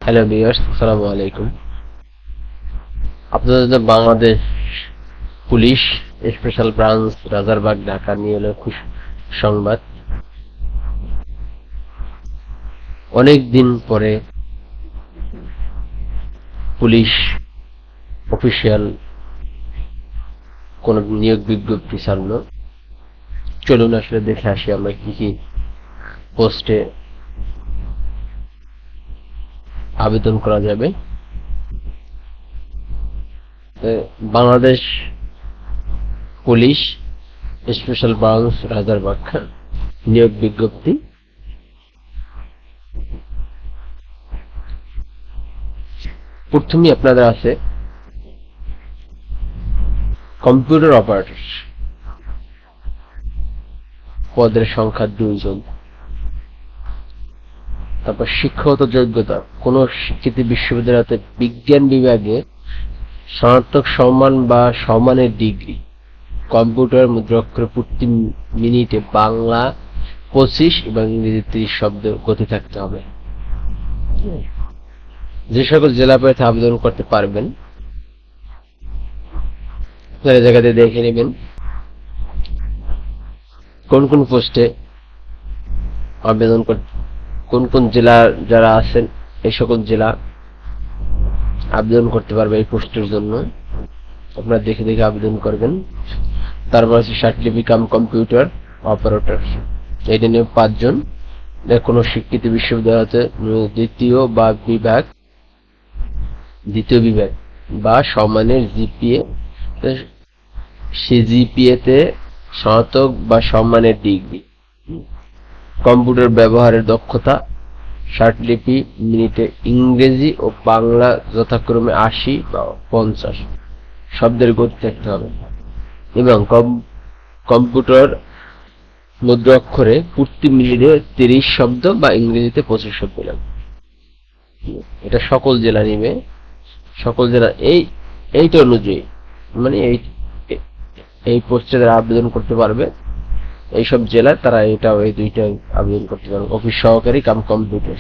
Hello viewers, আসসালামু আলাইকুম। আপনাদের Bangladesh police special branch Rajarbagh Dhaka নিয়ে এলো খুশি সংবাদ। অনেক দিন পরে পুলিশ অফিসিয়াল কোন নিয়োগ বিজ্ঞপ্তি ছাড়লো। চলুন আসলে দেখে আসি আমরা কি কি পোস্টে আবেদন করা যাবে। Bangladesh police special branch Rajarbagh নিয়োগ বিজ্ঞপ্তি। প্রথমেই আপনাদের আছে কম্পিউটার অপারেটর, পদের সংখ্যা 2 জন। তারপর শিক্ষাগত যোগ্যতা, কোন শিক্ষিত বিশ্ববিদ্যালয়তে বিজ্ঞান বিভাগে স্নাতক সম্মান বা সম্মানের ডিগ্রি, কম্পিউটার মুদ্রাক্ষরে প্রতি মিনিটে বাংলা 25 এবং ইংরেজি 30 শব্দ গতি থাকতে হবে। যে সকল জেলা প্রার্থী আবেদন করতে পারবেন জায়গাতে দেখে নেবেন কোন কোন পোস্টে আবেদন কোন কোন জেলা যারা আছেন এই সকল জেলা আবেদন করতে পারবে এই পোস্টের জন্য। আপনারা দেখে দেখে আবেদন করবেন। তারপর আছে সার্টিফিকেট কাম কম্পিউটার অপারেটর, এটা নিয়ে 5 জন। কোনো শিক্ষিত বিশ্ববিদ্যালয়তে দ্বিতীয় বিভাগ বা সমানের জিপিএ, সিজিপিএ তে স্নাতক বা সম্মানের ডিগ্রি, কম্পিউটার ব্যবহারের দক্ষতা 60 লিপি মিনিটে ইংরেজি ও বাংলা যথাক্রমে 80 বা 50 শব্দের গতি থাকতে হবে, এবং কম্পিউটার মুদ্রাক্ষরে প্রতি মিনিটে 30 শব্দ বা ইংরেজিতে 25 শব্দ লাগবে। এটা সকল জেলা নিবে, সকল জেলা এইটা অনুযায়ী, মানে এই পোস্টে যারা আবেদন করতে পারবে এইসব জেলায় তারা এই দুইটা আবেদন করতে পারবে। অফিস সহকারী কাম কম্পিউটার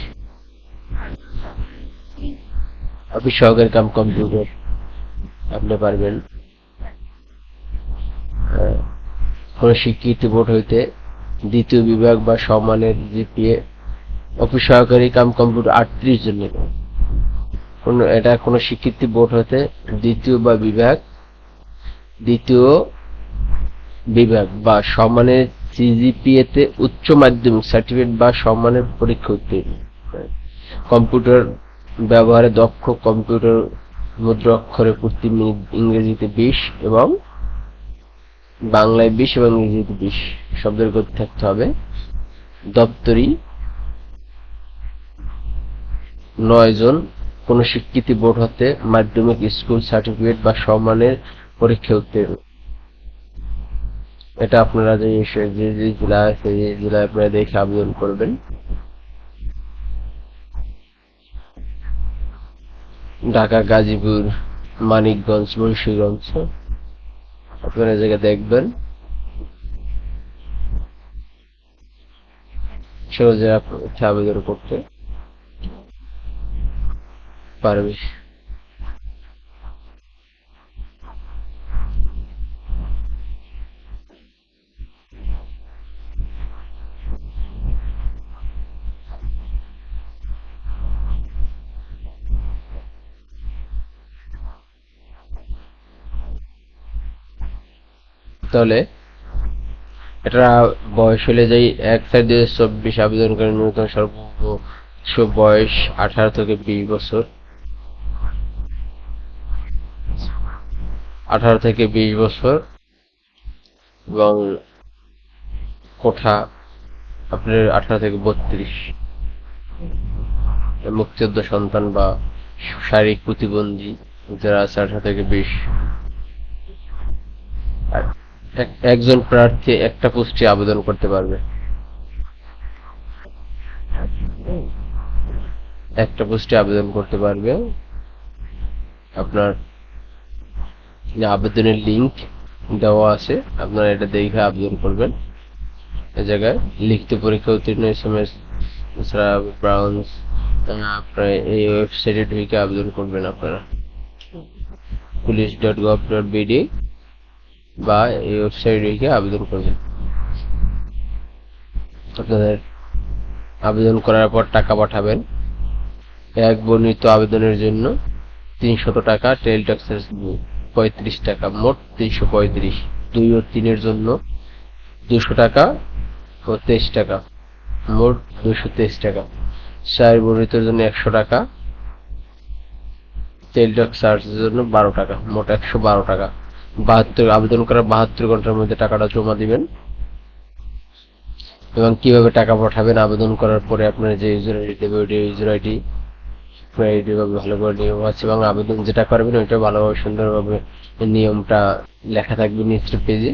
আপনি পারবেন। কোন স্বীকৃত বোর্ড হইতে দ্বিতীয় বিভাগ বা সম্মানের জিপিএ, অফিস সহকারী কাম কম্পিউটার 38 জন নেবে। এটা কোন স্বীকৃতি বোর্ড হতে দ্বিতীয় বিভাগ বা সম্মানের সিজিপিএ তে উচ্চ মাধ্যমিক সার্টিফিকেট বা সম্মানের পরীক্ষা উত্তীর্ণ, কম্পিউটার ব্যবহারে দক্ষ, কম্পিউটার মুদ্রাক্ষরে প্রতি মিনিট ইংরেজিতে 20 এবং বাংলায় 20 এবং ইংরেজিতে 20 শব্দের গতি থাকতে হবে। দপ্তরি 9 জন, কোন স্বীকৃতি বোর্ড হতে মাধ্যমিক স্কুল সার্টিফিকেট বা সম্মানের পরীক্ষা উত্তীর্ণ। এটা আপনারা যে জেলা আছে এই জেলায় আপনারা দেখে আবেদন করবেন। ঢাকা, গাজীপুর, মানিকগঞ্জ, মুন্সিগঞ্জ আপনারা জায়গা দেখবেন। সেগুলো যে আবেদন করতে পারবে। তাহলে এটা বয়স হলে যাই 1/4/2024 আবেদন করেন। ন্যূনতম সর্বোচ্চ বয়স 18 থেকে 20 বছর, 18 থেকে 20 বছর, এবং কোঠা আপনার 18 থেকে 32, মুক্তিযোদ্ধা সন্তান বা শারীরিক প্রতিবন্ধী যারা আছে 18 থেকে 20। আর একজন প্রার্থী একটা পোস্টে আবেদন করতে পারবে, আপনার আবেদনের লিংক দেওয়া আছে, আপনারা এটা দেখে আবেদন করবেন। এই জায়গায় লিখিত পরীক্ষা উত্তীর্ণ SMS ব্রাউন্স আপনার এই ওয়েবসাইটে ঢুকে আবেদন করবেন আপনারা police.gov.bd বা এই ওয়েবসাইটে ঢুকে আবেদন করবেন। আপনাদের আবেদন করার পর টাকা পাঠাবেন। এক বর্ণিত আবেদনের জন্য 300 টাকা, টেল ট্যাক্সের 35 টাকা, মোট 335। 2 ও 3 এর জন্য 200 টাকা ও 23 টাকা, মোট 223 টাকা। 4 বর্ণিতের জন্য 100 টাকা, টেল ট্যাক্স চার্জের জন্য 12 টাকা, মোট 112 টাকা। 72 আবেদন করার 72 ঘন্টার মধ্যে টাকাটা জমা দিবেন। এবং কিভাবে টাকা পাঠাবেন, আবেদন করার পরে আপনার যে ইউজার আইডি দেবে ওই ইউজার আইডি ভালো করে নিয়ম আছে, এবং আবেদন যেটা করবেন ওইটা ভালোভাবে সুন্দরভাবে নিয়মটা লেখা থাকবে নিচের পেজে,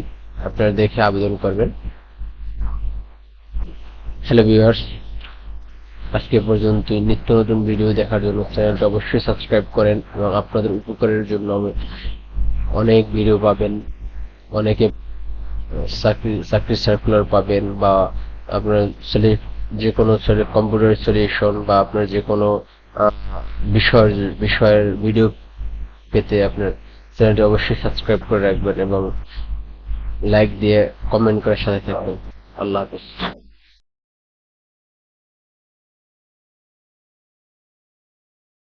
আপনারা দেখে আবেদন করবেন। হ্যালো ভিউয়ার্স, আজকে পর্যন্ত নিত্য নতুন ভিডিও দেখার জন্য চ্যানেলটা অবশ্যই সাবস্ক্রাইব করেন, এবং আপনাদের উপকারের জন্য অনেক ভিডিও পাবেন। অনেকে চাকরির সার্কুলার পাবেন, বা আপনার যে কোনো কম্পিউটার সলিউশন বা আপনার যে কোনো বিষয়ের ভিডিও পেতে আপনার চ্যানেলটি অবশ্যই সাবস্ক্রাইব করে রাখবেন এবং লাইক দিয়ে কমেন্ট করে সাথে থাকবেন। আল্লাহ হাফেজ।